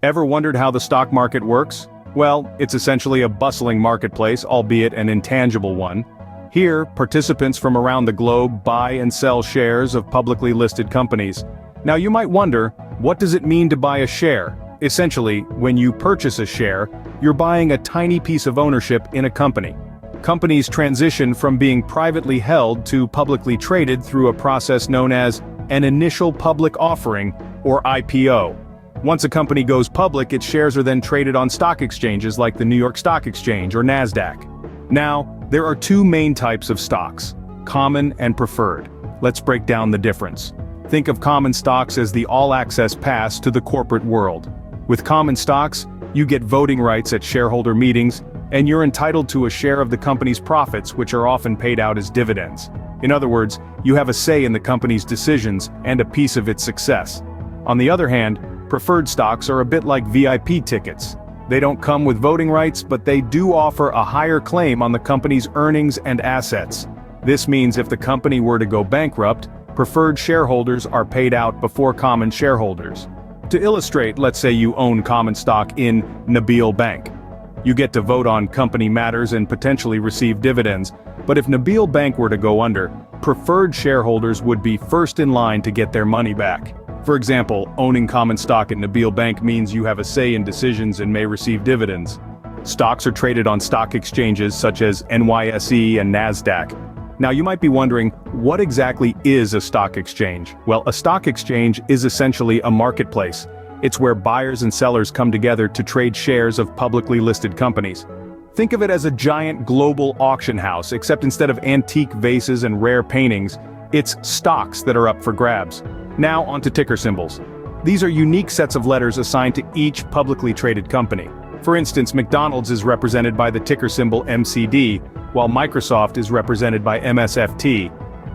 Ever wondered how the stock market works? Well, it's essentially a bustling marketplace, albeit an intangible one. Here, participants from around the globe buy and sell shares of publicly listed companies. Now you might wonder, what does it mean to buy a share? Essentially, when you purchase a share, you're buying a tiny piece of ownership in a company. Companies transition from being privately held to publicly traded through a process known as an initial public offering, or IPO. Once a company goes public, its shares are then traded on stock exchanges like the New York Stock Exchange or NASDAQ. Now, there are two main types of stocks, common and preferred. Let's break down the difference. Think of common stocks as the all-access pass to the corporate world. With common stocks, you get voting rights at shareholder meetings, and you're entitled to a share of the company's profits, which are often paid out as dividends. In other words, you have a say in the company's decisions and a piece of its success. On the other hand, preferred stocks are a bit like VIP tickets. They don't come with voting rights, but they do offer a higher claim on the company's earnings and assets. This means if the company were to go bankrupt, preferred shareholders are paid out before common shareholders. To illustrate, let's say you own common stock in Nabil Bank. You get to vote on company matters and potentially receive dividends, but if Nabil Bank were to go under, preferred shareholders would be first in line to get their money back. For example, owning common stock at Nabil Bank means you have a say in decisions and may receive dividends. Stocks are traded on stock exchanges such as NYSE and NASDAQ. Now you might be wondering, what exactly is a stock exchange? Well, a stock exchange is essentially a marketplace. It's where buyers and sellers come together to trade shares of publicly listed companies. Think of it as a giant global auction house, except instead of antique vases and rare paintings, it's stocks that are up for grabs. Now onto ticker symbols. These are unique sets of letters assigned to each publicly traded company. For instance, McDonald's is represented by the ticker symbol MCD, while Microsoft is represented by MSFT.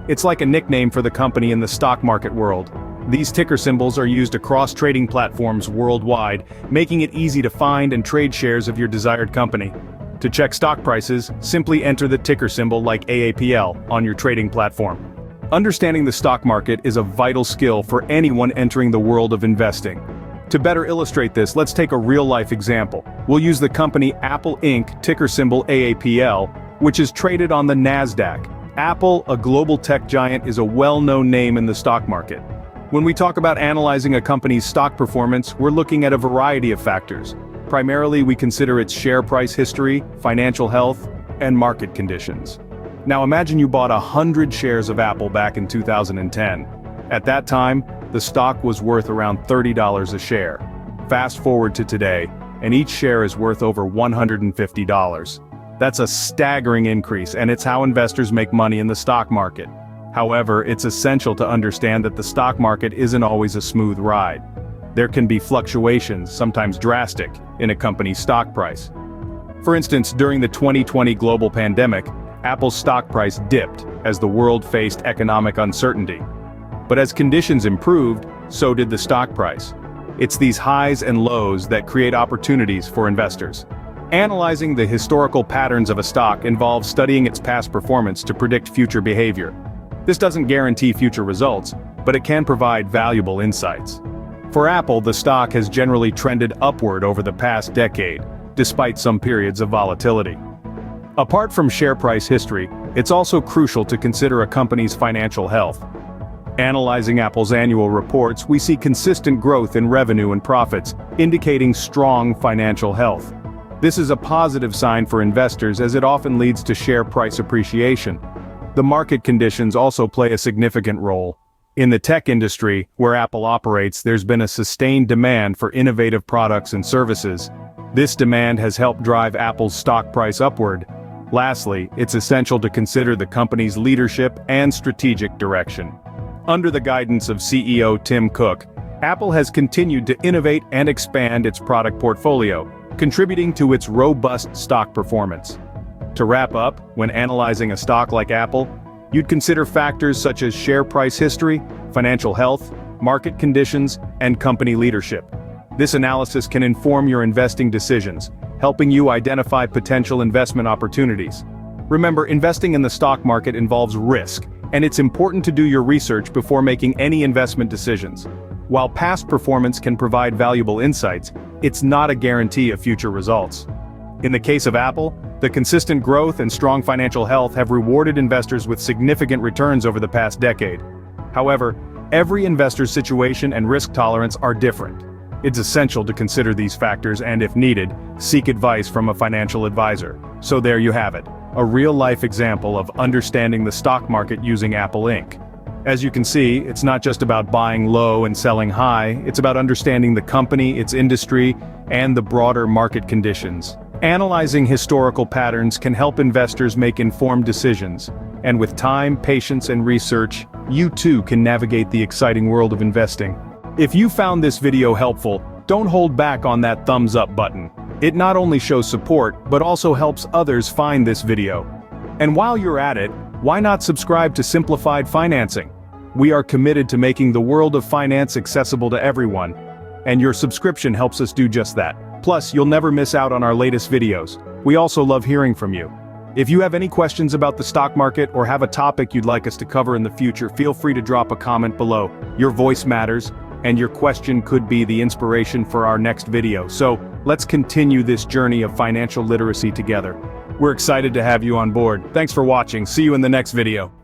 It's like a nickname for the company in the stock market world. These ticker symbols are used across trading platforms worldwide, making it easy to find and trade shares of your desired company. To check stock prices, simply enter the ticker symbol like AAPL on your trading platform. Understanding the stock market is a vital skill for anyone entering the world of investing. To better illustrate this, let's take a real-life example. We'll use the company Apple Inc., ticker symbol AAPL, which is traded on the NASDAQ. Apple, a global tech giant, is a well-known name in the stock market. When we talk about analyzing a company's stock performance, we're looking at a variety of factors. Primarily, we consider its share price history, financial health, and market conditions. Now imagine you bought 100 shares of Apple back in 2010. At that time, the stock was worth around $30 a share. Fast forward to today, and each share is worth over $150. That's a staggering increase, and it's how investors make money in the stock market. However, it's essential to understand that the stock market isn't always a smooth ride. There can be fluctuations, sometimes drastic, in a company's stock price. For instance, during the 2020 global pandemic, Apple's stock price dipped as the world faced economic uncertainty. But as conditions improved, so did the stock price. It's these highs and lows that create opportunities for investors. Analyzing the historical patterns of a stock involves studying its past performance to predict future behavior. This doesn't guarantee future results, but it can provide valuable insights. For Apple, the stock has generally trended upward over the past decade, despite some periods of volatility. Apart from share price history, it's also crucial to consider a company's financial health. Analyzing Apple's annual reports, we see consistent growth in revenue and profits, indicating strong financial health. This is a positive sign for investors as it often leads to share price appreciation. The market conditions also play a significant role. In the tech industry, where Apple operates, there's been a sustained demand for innovative products and services. This demand has helped drive Apple's stock price upward. Lastly, it's essential to consider the company's leadership and strategic direction. Under the guidance of CEO Tim Cook, Apple has continued to innovate and expand its product portfolio, contributing to its robust stock performance. To wrap up, when analyzing a stock like Apple, you'd consider factors such as share price history, financial health, market conditions, and company leadership. This analysis can inform your investing decisions, helping you identify potential investment opportunities. Remember, investing in the stock market involves risk, and it's important to do your research before making any investment decisions. While past performance can provide valuable insights, it's not a guarantee of future results. In the case of Apple, the consistent growth and strong financial health have rewarded investors with significant returns over the past decade. However, every investor's situation and risk tolerance are different. It's essential to consider these factors and, if needed, seek advice from a financial advisor. So there you have it, a real-life example of understanding the stock market using Apple Inc. As you can see, it's not just about buying low and selling high, it's about understanding the company, its industry, and the broader market conditions. Analyzing historical patterns can help investors make informed decisions, and with time, patience, and research, you too can navigate the exciting world of investing. If you found this video helpful, don't hold back on that thumbs up button. It not only shows support, but also helps others find this video. And while you're at it, why not subscribe to Simplified Financing? We are committed to making the world of finance accessible to everyone, and your subscription helps us do just that. Plus, you'll never miss out on our latest videos. We also love hearing from you. If you have any questions about the stock market or have a topic you'd like us to cover in the future, feel free to drop a comment below. Your voice matters, and your question could be the inspiration for our next video. So, let's continue this journey of financial literacy together. We're excited to have you on board. Thanks for watching. See you in the next video.